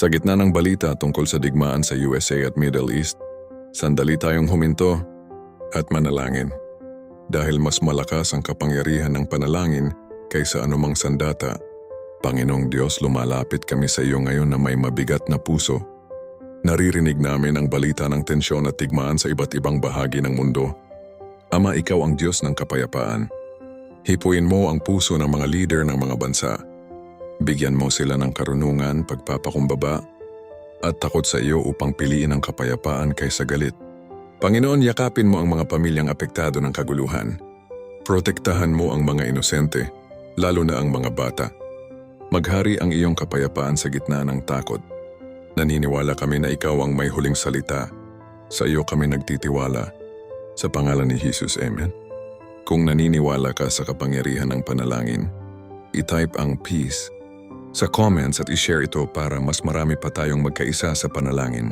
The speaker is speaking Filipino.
Sa gitna ng balita tungkol sa digmaan sa USA at Middle East, sandali tayong huminto at manalangin. Dahil mas malakas ang kapangyarihan ng panalangin kaysa anumang sandata, Panginoong Diyos, lumalapit kami sa iyo ngayon na may mabigat na puso. Naririnig namin ang balita ng tensyon at digmaan sa iba't ibang bahagi ng mundo. Ama, ikaw ang Diyos ng kapayapaan. Hipuin mo ang puso ng mga leader ng mga bansa. Bigyan mo sila ng karunungan, pagpapakumbaba, at takot sa iyo upang piliin ang kapayapaan kaysa galit. Panginoon, yakapin mo ang mga pamilyang apektado ng kaguluhan. Protektahan mo ang mga inosente, lalo na ang mga bata. Maghari ang iyong kapayapaan sa gitna ng takot. Naniniwala kami na ikaw ang may huling salita. Sa iyo kami nagtitiwala. Sa pangalan ni Jesus, Amen. Kung naniniwala ka sa kapangyarihan ng panalangin, i-type ang peace sa comments at i-share ito para mas marami pa tayong magkaisa sa panalangin.